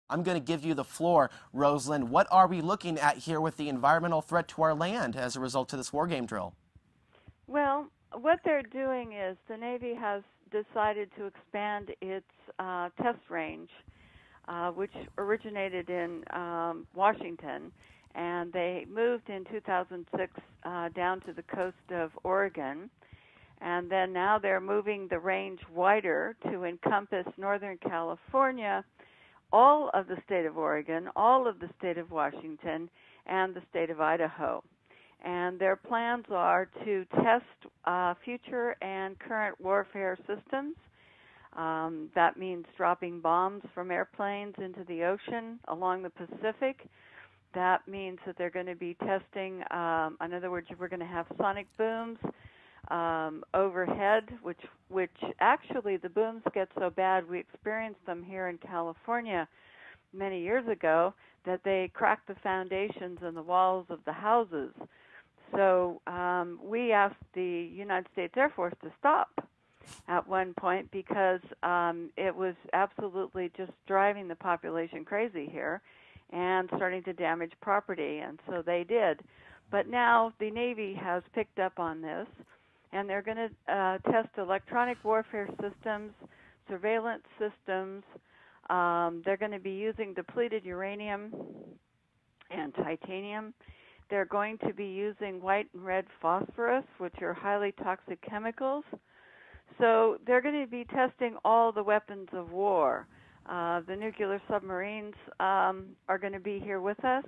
I'm going to give you the floor, Rosalind. What are we looking at here with the environmental threat to our land as a result of this war game drill? Well, what they're doing is the Navy has decided to expand its test range, which originated in Washington, and they moved in 2006 down to the coast of Oregon. And then now they're moving the range wider to encompass Northern California, all of the state of Oregon, all of the state of Washington, and the state of Idaho. And their plans are to test future and current warfare systems. That means dropping bombs from airplanes into the ocean along the Pacific. That means that they're going to be testing, in other words, we're going to have sonic booms overhead, which actually the booms get so bad, we experienced them here in California many years ago, that they cracked the foundations and the walls of the houses. So we asked the United States Air Force to stop at one point because it was absolutely just driving the population crazy here and starting to damage property, and so they did. But now the Navy has picked up on this, and they're going to test electronic warfare systems, surveillance systems. They're going to be using depleted uranium and titanium. They're going to be using white and red phosphorus, which are highly toxic chemicals. So they're going to be testing all the weapons of war. The nuclear submarines are going to be here with us,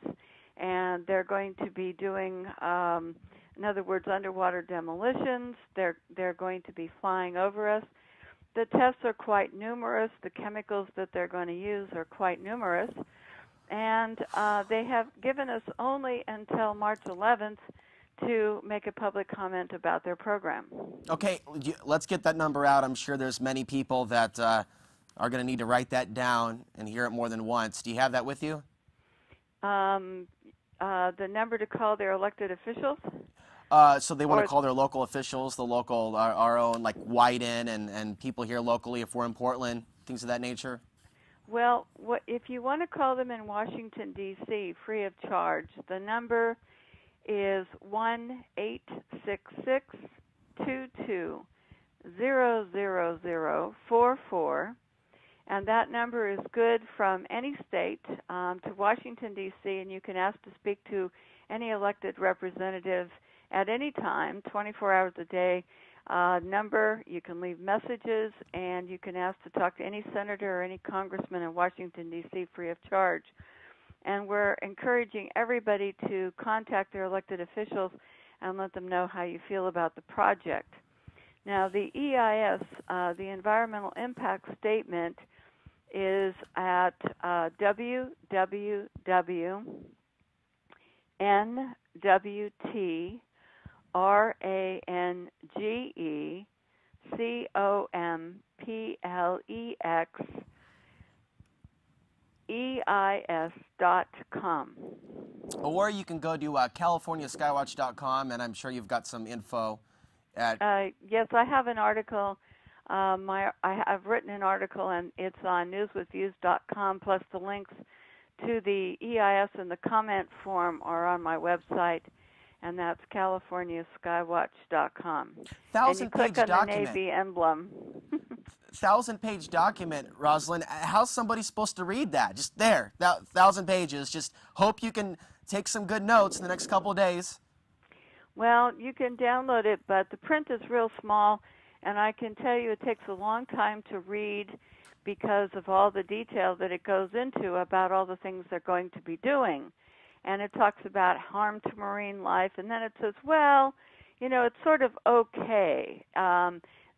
and they're going to be doing, in other words, underwater demolitions. They're going to be flying over us. The tests are quite numerous. The chemicals that they're going to use are quite numerous. And they have given us only until March 11th to make a public comment about their program. Okay, let's get that number out. I'm sure there's many people that are going to need to write that down and hear it more than once. Do you have that with you? The number to call their elected officials? So they want to call their local officials, the local, our own, like Wyden and people here locally if we're in Portland, things of that nature? Well, if you want to call them in Washington, D.C., free of charge, the number is 1-866-22-00044, and that number is good from any state to Washington, D.C., and you can ask to speak to any elected representative at any time, 24 hours a day. Number, you can leave messages, and you can ask to talk to any senator or any congressman in Washington, D.C. free of charge. And we're encouraging everybody to contact their elected officials and let them know how you feel about the project. Now, the EIS, the Environmental Impact Statement, is at www.rangecomplex.com. Or you can go to CaliforniaSkywatch.com, and I'm sure you've got some info at... Yes, I have an article. I've written an article, and it's on newswithviews.com, plus the links to the EIS and the comment form are on my website, and that's CaliforniaSkywatch.com. And you click on the Navy emblem. 1,000-page document, Rosalind. How's somebody supposed to read that? Just there, 1,000 pages. Just hope you can take some good notes in the next couple of days. Well, you can download it, but the print is real small, and I can tell you it takes a long time to read because of all the detail that it goes into about all the things they're going to be doing. And it talks about harm to marine life, and then it says, well, you know, it's sort of okay.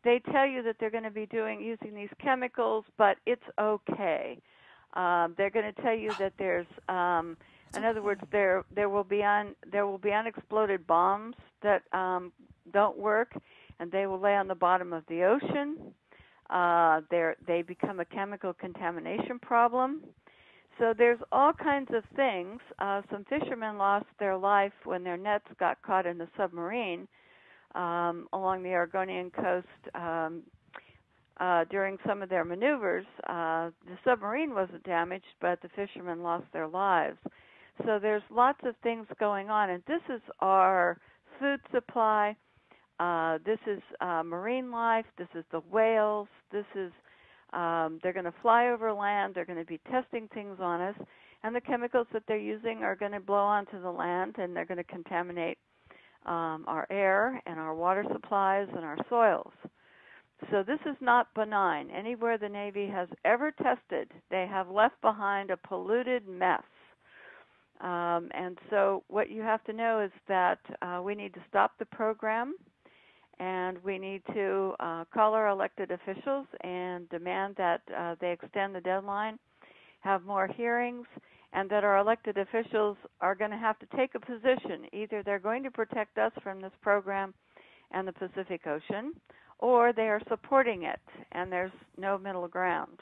They tell you that they're going to be using these chemicals, but it's okay. They're going to tell you that there's, in other words, there will be unexploded bombs that don't work, and they will lay on the bottom of the ocean. They become a chemical contamination problem. So there's all kinds of things. Some fishermen lost their life when their nets got caught in the submarine along the Oregonian coast during some of their maneuvers. The submarine wasn't damaged, but the fishermen lost their lives. So there's lots of things going on, and this is our food supply. This is marine life. This is the whales. This is they're going to fly over land. They're going to be testing things on us, and the chemicals that they're using are going to blow onto the land, and they're going to contaminate our air and our water supplies and our soils. So this is not benign. Anywhere the Navy has ever tested, they have left behind a polluted mess. And so what you have to know is that we need to stop the program, and we need to call our elected officials and demand that they extend the deadline, have more hearings, and that our elected officials are going to have to take a position. Either they're going to protect us from this program and the Pacific Ocean, or they are supporting it, and there's no middle ground.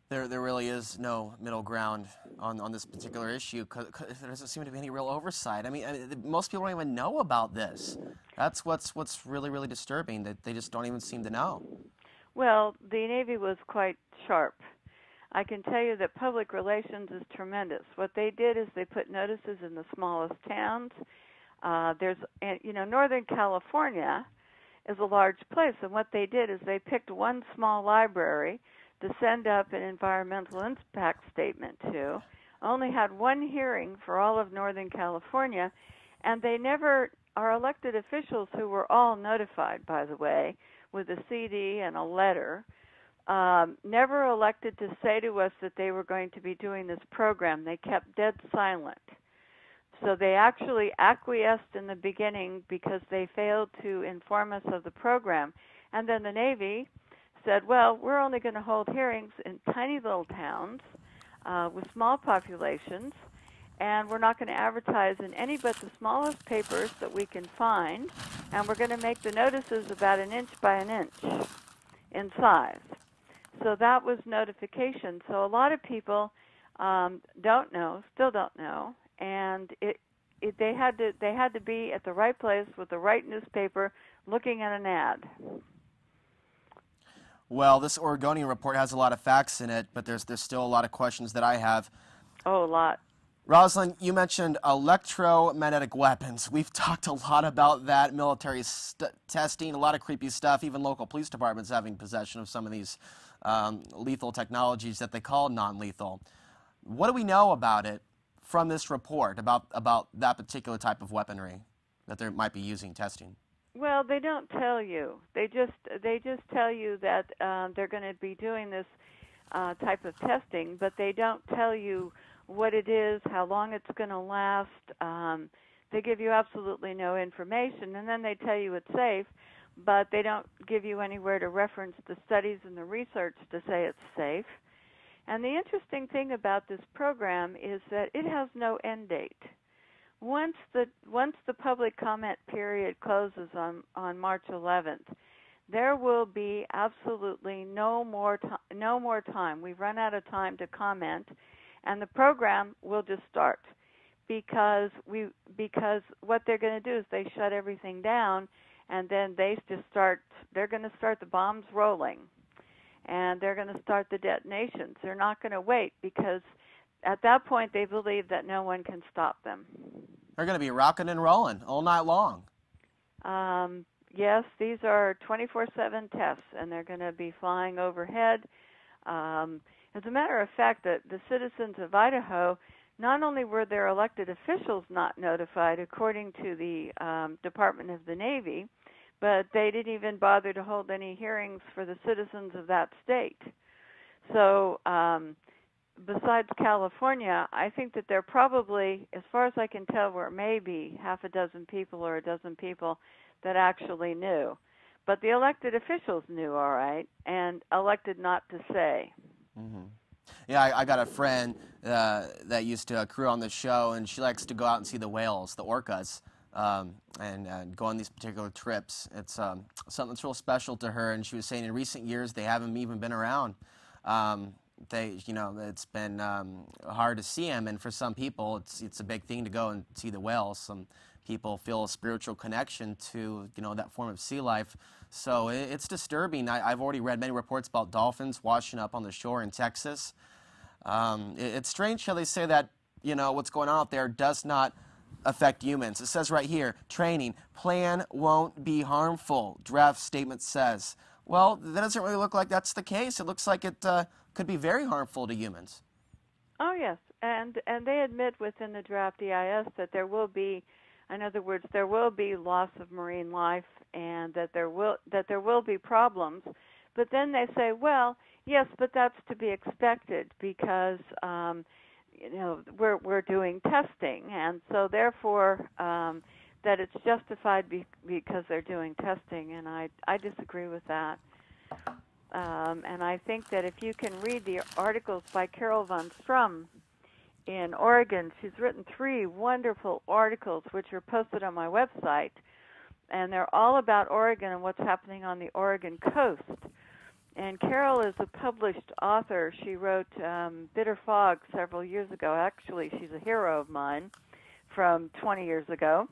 There really is no middle ground on this particular issue, because there doesn't seem to be any real oversight. I mean, most people don't even know about this. That's what's really, really disturbing, that they just don't even seem to know. Well, the Navy was quite sharp. I can tell you that public relations is tremendous. What they did is they put notices in the smallest towns. Northern California is a large place, and what they did is they picked one small library to send up an environmental impact statement to, only had one hearing for all of Northern California, and our elected officials, who were all notified, by the way, with a CD and a letter, never elected to say to us that they were going to be doing this program. They kept dead silent. So they actually acquiesced in the beginning because they failed to inform us of the program. And then the Navy said, well, we're only going to hold hearings in tiny little towns with small populations, and we're not going to advertise in any but the smallest papers that we can find, and we're going to make the notices about an inch by an inch in size. So that was notification. So a lot of people don't know, still don't know, and they had to be at the right place with the right newspaper looking at an ad. Well, this Oregonian report has a lot of facts in it, but there's still a lot of questions that I have. Oh, a lot. Rosalind, you mentioned electromagnetic weapons. We've talked a lot about that, military testing, a lot of creepy stuff, even local police departments having possession of some of these lethal technologies that they call non-lethal. What do we know about it from this report, about that particular type of weaponry that they might be using testing? Well, they don't tell you. They just tell you that they're going to be doing this type of testing, but they don't tell you what it is, how long it's going to last. They give you absolutely no information, and then they tell you it's safe, but they don't give you anywhere to reference the studies and the research to say it's safe. And the interesting thing about this program is that it has no end date. Once the public comment period closes on March 11th, there will be absolutely no more time. We've run out of time to comment, and the program will just start because what they're going to do is they shut everything down, and then they're going to start the bombs rolling, and they're going to start the detonations. They're not going to wait, because at that point they believe that no one can stop them. They're going to be rocking and rolling all night long. Yes, these are 24/7 tests, and they're going to be flying overhead. As a matter of fact, the citizens of Idaho, not only were their elected officials not notified according to the Department of the Navy, but they didn't even bother to hold any hearings for the citizens of that state. So besides California, I think that there probably, as far as I can tell, were maybe half a dozen people or a dozen people that actually knew. But the elected officials knew, all right, and elected not to say. Mm-hmm. Yeah, I got a friend that used to crew on the show, and she likes to go out and see the whales, the orcas, and go on these particular trips. It's something that's real special to her, and she was saying in recent years they haven't even been around. It's been hard to see them, and for some people it's a big thing to go and see the whales. Some people feel a spiritual connection to that form of sea life. So it's disturbing. I've already read many reports about dolphins washing up on the shore in Texas. It's strange how they say that, what's going on out there does not affect humans. It says right here, training, plan won't be harmful, draft statement says. Well, that doesn't really look like that's the case. It looks like it could be very harmful to humans. Oh, yes. And they admit within the draft EIS that there will be, in other words, there will be loss of marine life and that there will be problems. But then they say, well, yes, but that's to be expected because we're doing testing, and so therefore that it's justified because they're doing testing, and I disagree with that. And I think that if you can read the articles by Carol von Strum in Oregon, she's written 3 wonderful articles which are posted on my website, and they're all about Oregon and what's happening on the Oregon coast. And Carol is a published author. She wrote Bitter Fog several years ago. Actually, she's a hero of mine from 20 years ago.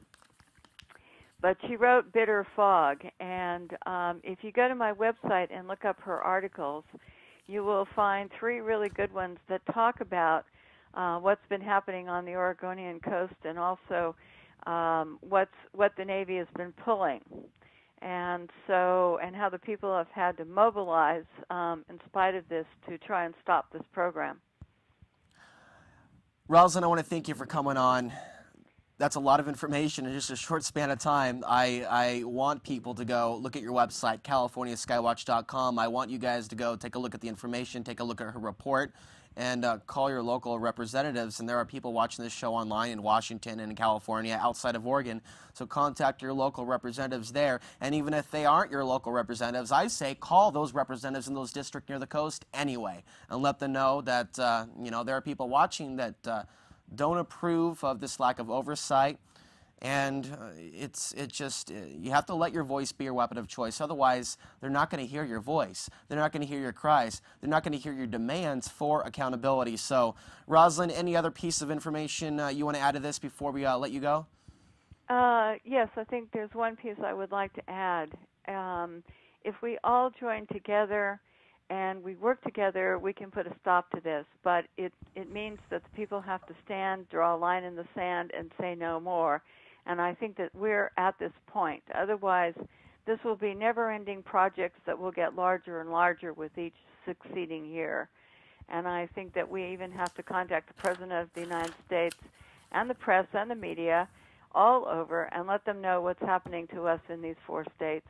But she wrote Bitter Fog. And if you go to my website and look up her articles, you will find 3 really good ones that talk about what's been happening on the Oregonian coast and also what the Navy has been pulling. And how the people have had to mobilize in spite of this to try and stop this program. Rosalind, I want to thank you for coming on. That's a lot of information in just a short span of time. I want people to go look at your website, CaliforniaSkywatch.com. I want you guys to go take a look at the information, take a look at her report, and call your local representatives. And there are people watching this show online in Washington and in California, outside of Oregon. So contact your local representatives there. And even if they aren't your local representatives, I say call those representatives in those districts near the coast anyway, and let them know that there are people watching that don't approve of this lack of oversight. And you have to let your voice be your weapon of choice. Otherwise, they're not going to hear your voice. They're not going to hear your cries. They're not going to hear your demands for accountability. So, Rosalind, any other piece of information you want to add to this before we let you go? Yes, I think there's one piece I would like to add. If we all join together and we work together, we can put a stop to this. But it means that the people have to stand, draw a line in the sand, and say no more. And I think that we're at this point. Otherwise, this will be never-ending projects that will get larger and larger with each succeeding year. And I think that we even have to contact the President of the United States and the press and the media all over and let them know what's happening to us in these 4 states.